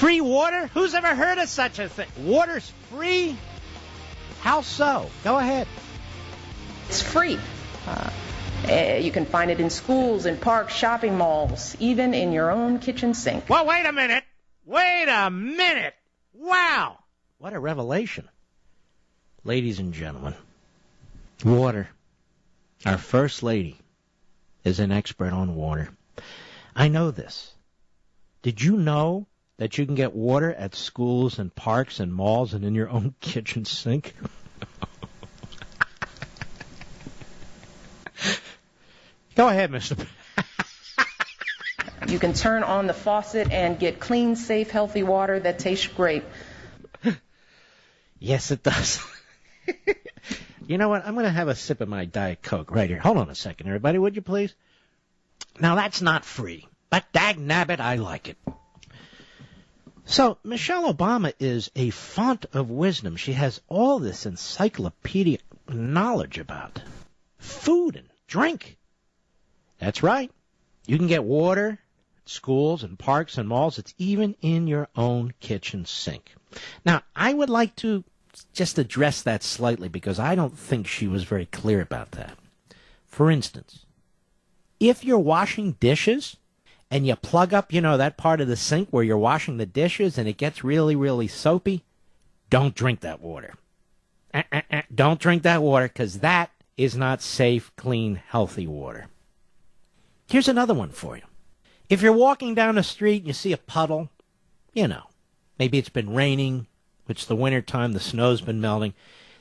Free water? Who's ever heard of such a thing? Water's free? How so? Go ahead. It's free. You can find it in schools, in parks, shopping malls, even in your own kitchen sink. Well, wait a minute. Wait a minute. Wow. What a revelation. Ladies and gentlemen, water. Our First Lady is an expert on water. I know this. Did you know that you can get water at schools and parks and malls and in your own kitchen sink? Go ahead, Mr. You can turn on the faucet and get clean, safe, healthy water that tastes great. Yes, it does. You know what? I'm going to have a sip of my Diet Coke right here. Hold on a second, everybody, would you please? Now, that's not free, but dag-nabbit, I like it. So, Michelle Obama is a font of wisdom. She has all this encyclopedic knowledge about food and drink. That's right. You can get water at schools and parks and malls. It's even in your own kitchen sink. Now, I would like to just address that slightly because I don't think she was very clear about that. For instance, if you're washing dishes and you plug up, that part of the sink where you're washing the dishes and it gets really, really soapy, don't drink that water. Don't drink that water because that is not safe, clean, healthy water. Here's another one for you. If you're walking down the street and you see a puddle, maybe it's been raining, it's the winter time, the snow's been melting.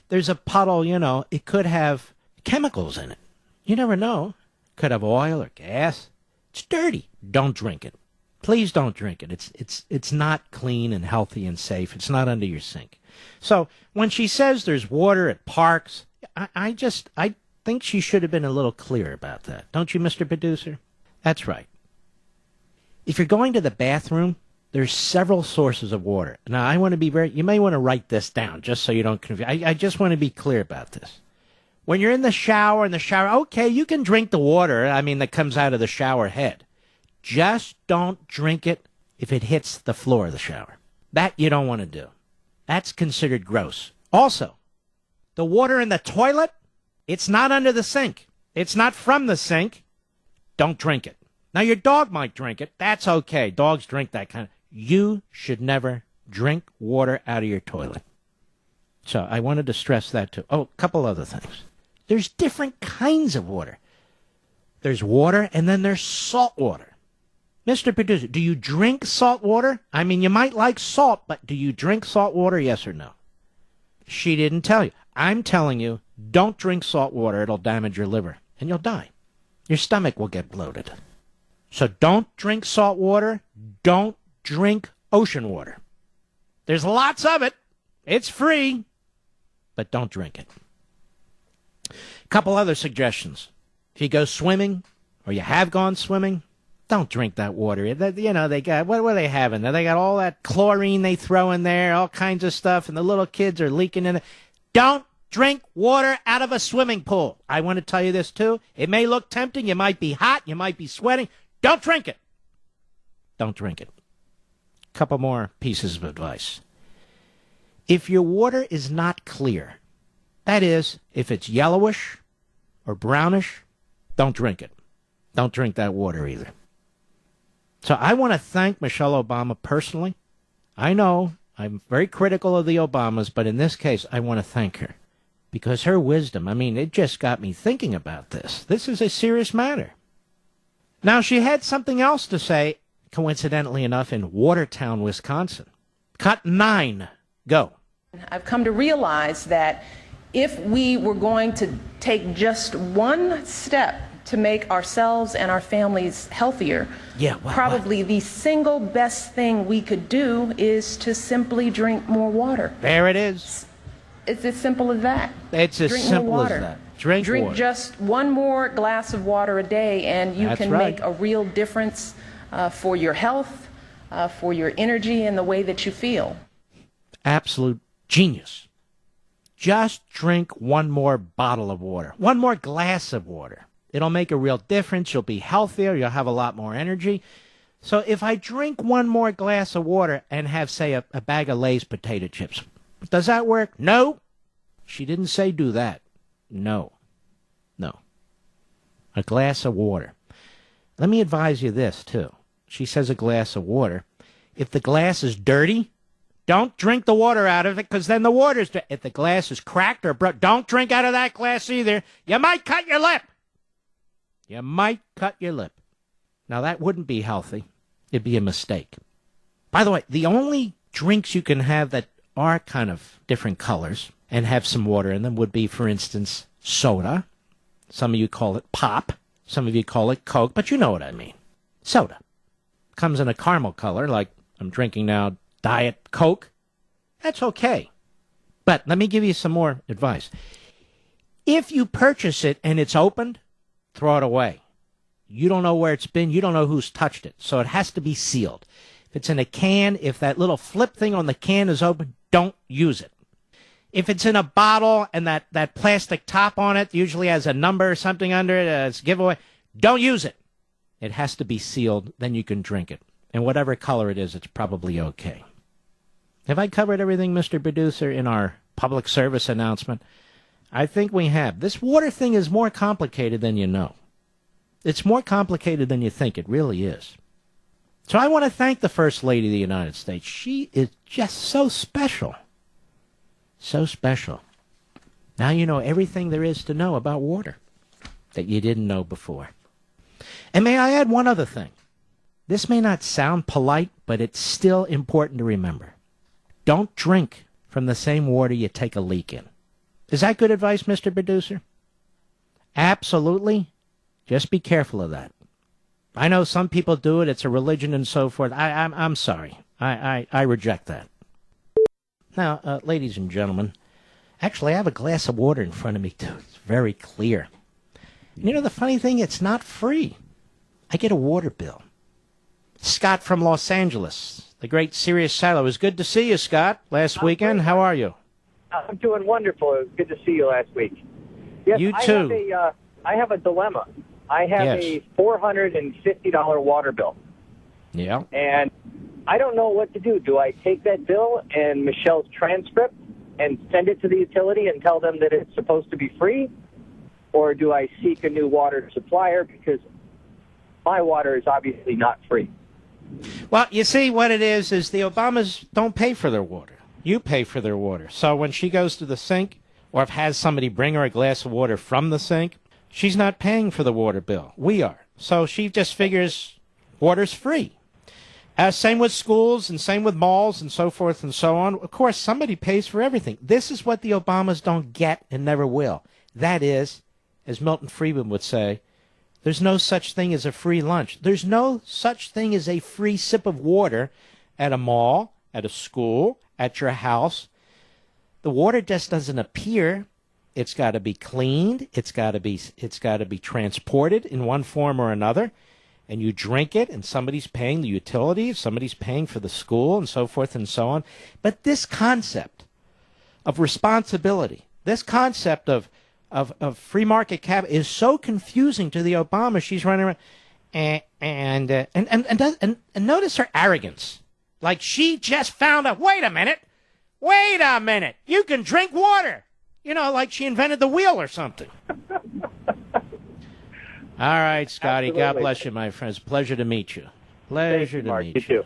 There's a puddle, it could have chemicals in it. You never know. It could have oil or gas. It's dirty. Don't drink it. Please don't drink it. It's not clean and healthy and safe. It's not under your sink. So when she says there's water at parks, I think she should have been a little clearer about that. Don't you, Mr. Producer? That's right. If you're going to the bathroom, there's several sources of water. Now, I want to be you may want to write this down just so you don't confuse. I just want to be clear about this. When you're in the shower, okay, you can drink the water, that comes out of the shower head. Just don't drink it if it hits the floor of the shower. That you don't want to do. That's considered gross. Also, the water in the toilet, it's not under the sink. It's not from the sink. Don't drink it. Now, your dog might drink it. That's okay. Dogs drink that kind of. You should never drink water out of your toilet. So I wanted to stress that too. Oh, a couple other things. There's different kinds of water. There's water and then there's salt water. Mr. Producer, do you drink salt water? You might like salt, but do you drink salt water, yes or no? She didn't tell you. I'm telling you, don't drink salt water. It'll damage your liver and you'll die. Your stomach will get bloated. So don't drink salt water. Don't drink ocean water. There's lots of it. It's free, but don't drink it. A couple other suggestions. If you go swimming or you have gone swimming, don't drink that water. They got, what are they having? They got all that chlorine they throw in there, all kinds of stuff, and the little kids are leaking in it. Don't drink water out of a swimming pool. I want to tell you this, too. It may look tempting. You might be hot. You might be sweating. Don't drink it. Don't drink it. Couple more pieces of advice. If your water is not clear, that is, if it's yellowish or brownish, don't drink it. Don't drink that water either. So I want to thank Michelle Obama personally. I know I'm very critical of the Obamas, but in this case, I want to thank her. Because her wisdom, it just got me thinking about this. This is a serious matter. Now, she had something else to say, coincidentally enough, in Watertown, Wisconsin. Cut 9. Go. I've come to realize that if we were going to take just one step to make ourselves and our families healthier, probably the single best thing we could do is to simply drink more water. There it is. It's as simple as that. It's as simple as that. Drink water. Just one more glass of water a day, and you can make a real difference for your health, for your energy, and the way that you feel. Absolute genius. Just drink one more bottle of water, one more glass of water. It'll make a real difference. You'll be healthier. You'll have a lot more energy. So if I drink one more glass of water and have, say, a bag of Lay's potato chips, does that work? No. She didn't say do that. No. No. A glass of water. Let me advise you this, too. She says a glass of water. If the glass is dirty, don't drink the water out of it, because then the water's dirty. If the glass is cracked or broke, don't drink out of that glass either. You might cut your lip. You might cut your lip. Now, that wouldn't be healthy. It'd be a mistake. By the way, the only drinks you can have that are kind of different colors and have some water in them would be, for instance, soda. Some of you call it pop. Some of you call it Coke, but you know what I mean. Soda. Comes in a caramel color, like I'm drinking now, Diet Coke. That's okay. But let me give you some more advice. If you purchase it and it's opened, throw it away. You don't know where it's been. You don't know who's touched it. So it has to be sealed. If it's in a can, if that little flip thing on the can is open, don't use it. If it's in a bottle and that plastic top on it usually has a number or something under it, it's a giveaway, don't use it. It has to be sealed. Then you can drink it. And whatever color it is, it's probably okay. Have I covered everything, Mr. Producer, in our public service announcement? I think we have. This water thing is more complicated than you know. It's more complicated than you think. It really is. So I want to thank the First Lady of the United States. She is just so special. So special. Now you know everything there is to know about water that you didn't know before. And may I add one other thing? This may not sound polite, but it's still important to remember. Don't drink from the same water you take a leak in. Is that good advice, Mr. Producer? Absolutely. Just be careful of that. I know some people do it. It's a religion and so forth. I'm sorry. I reject that. Now, ladies and gentlemen, actually, I have a glass of water in front of me, too. It's very clear. And you know, the funny thing, it's not free. I get a water bill. Scott from Los Angeles, the great Sirius Satellite. It was good to see you, Scott, last weekend. How are you? I'm doing wonderful. It was good to see you last week. Yes, you too. I have a dilemma. I have a $450 water bill. Yeah. And I don't know what to do. Do I take that bill and Michelle's transcript and send it to the utility and tell them that it's supposed to be free? Or do I seek a new water supplier because my water is obviously not free? Well, you see, what it is the Obamas don't pay for their water. You pay for their water. So when she goes to the sink or has somebody bring her a glass of water from the sink, she's not paying for the water bill. We are. So she just figures water's free. Same with schools and same with malls and so forth and so on. Of course, somebody pays for everything. This is what the Obamas don't get and never will. That is, as Milton Friedman would say, there's no such thing as a free lunch. There's no such thing as a free sip of water at a mall, at a school, at your house. The water just doesn't appear. It's got to be cleaned. It's got to be transported in one form or another. And you drink it, and somebody's paying the utilities, somebody's paying for the school, and so forth and so on. But this concept of responsibility, this concept of free market cap is so confusing to the Obama. She's running around and notice her arrogance. Like she just found out. Wait a minute, you can drink water. You know, like she invented the wheel or something. All right, Scotty. Absolutely. God bless you, my friends. Pleasure to meet you. Pleasure to meet you.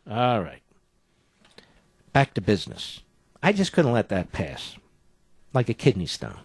All right. Back to business. I just couldn't let that pass. Like a kidney stone.